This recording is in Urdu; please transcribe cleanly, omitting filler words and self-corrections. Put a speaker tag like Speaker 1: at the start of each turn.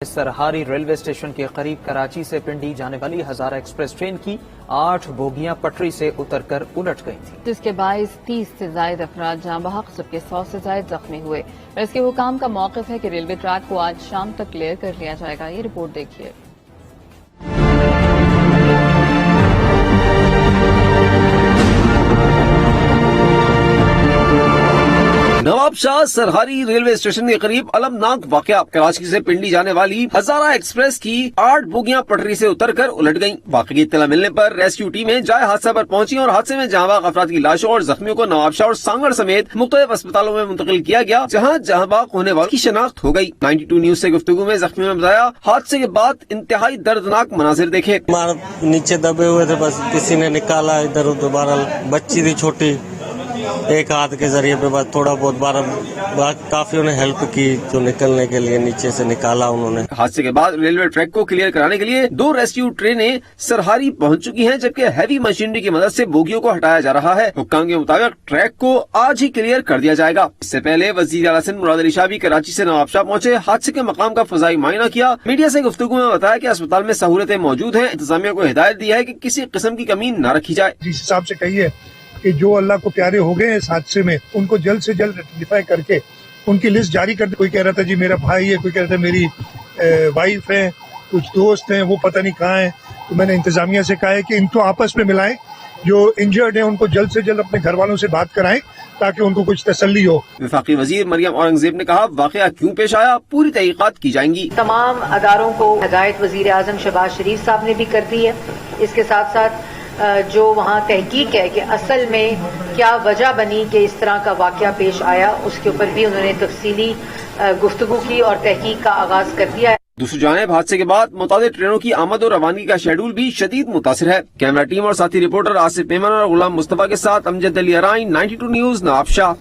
Speaker 1: سرہاری ریلوے اسٹیشن کے قریب کراچی سے پنڈی جانے والی ہزارہ ایکسپریس ٹرین کی 8 بوگیاں پٹری سے اتر کر الٹ گئی تھیں،
Speaker 2: جس کے باعث 30 سے زائد افراد جاں بحق جبکہ 100 سے زائد زخمی ہوئے۔ ریسکیو حکام کا موقف ہے کہ ریلوے ٹریک کو آج شام تک کلیئر کر لیا جائے گا۔ یہ رپورٹ دیکھیے۔
Speaker 3: نواب شاہ سرہاری ریلوے اسٹیشن کے قریب المناک واقعہ۔ کراچی سے پنڈی جانے والی ہزارہ ایکسپریس کی 8 بوگیاں پٹری سے اتر کر الٹ گئیں۔ واقعے کی اطلاع ملنے پر ریسکیو ٹیمیں جائے حادثہ پر پہنچی اور حادثے میں جاں بحق افراد کی لاشوں اور زخمیوں کو نواب شاہ اور سانگڑ سمیت مختلف اسپتالوں میں منتقل کیا گیا، جہاں جاں بحق ہونے والوں کی شناخت ہو گئی۔ 92 نیوز سے گفتگو میں زخمیوں نے بتایا حادثے کے بعد انتہائی دردناک مناظر دیکھے۔
Speaker 4: نیچے دبے ہوئے تھے، بس کسی نے نکالا ادھر ادھر، بہرحال بچی تھی چھوٹی، ایک ہاتھ کے ذریعے پہ بس تھوڑا بہت کافی انہیں ہیلپ کی جو نکلنے کے لیے نیچے سے نکالا انہوں نے۔
Speaker 3: حادثے کے بعد ریلوے ٹریک کو کلیئر کرانے کے لیے 2 ریسکیو ٹرینیں سرہاری پہنچ چکی ہیں، جبکہ ہیوی مشینری کی مدد سے بوگیوں کو ہٹایا جا رہا ہے۔ حکام کے مطابق ٹریک کو آج ہی کلیئر کر دیا جائے گا۔ اس سے پہلے وزیر اعلیٰ سندھ مراد علی شاہ بھی کراچی سے نواب شاہ پہنچے، حادثے کے مقام کا فضائی معائنہ کیا۔ میڈیا سے گفتگو میں بتایا کہ اسپتال میں سہولتیں موجود ہیں، انتظامیہ کو ہدایت دی ہے کہ کسی قسم کی کمی نہ رکھی جائے۔
Speaker 5: جس حساب سے کہیے کہ جو اللہ کو پیارے ہو گئے اس حادثے میں، ان کو جلد سے جلد ریٹیفائی کر کے ان کی لسٹ جاری کر دے۔ کوئی کہہ رہا تھا جی میرا بھائی ہے، کوئی کہہ رہا تھا میری وائف ہے، کچھ دوست ہیں، وہ پتہ نہیں کہاں ہیں۔ تو میں نے انتظامیہ سے کہا ہے کہ ان کو آپس میں ملائیں، جو انجرڈ ہیں ان کو جلد سے جلد اپنے گھر والوں سے بات کرائیں تاکہ ان کو کچھ تسلی ہو۔
Speaker 3: وفاقی وزیر مریم اورنگزیب نے کہا واقعہ کیوں پیش آیا پوری تحقیقات کی جائیں گی۔
Speaker 6: تمام اداروں کو ہدایت وزیر اعظم شہباز شریف صاحب نے بھی کر دی ہے۔ اس کے ساتھ ساتھ جو وہاں تحقیق ہے کہ اصل میں کیا وجہ بنی کہ اس طرح کا واقعہ پیش آیا، اس کے اوپر بھی انہوں نے تفصیلی گفتگو کی اور تحقیق کا آغاز کر دیا ہے۔
Speaker 3: دوسری جانب حادثے کے بعد متعدد ٹرینوں کی آمد و روانگی کا شیڈول بھی شدید متاثر ہے۔ کیمرہ ٹیم اور ساتھی رپورٹر آصف پیمن اور غلام مصطفیٰ کے ساتھ امجد علی ارائن، 92 نیوز، نواب شاہ۔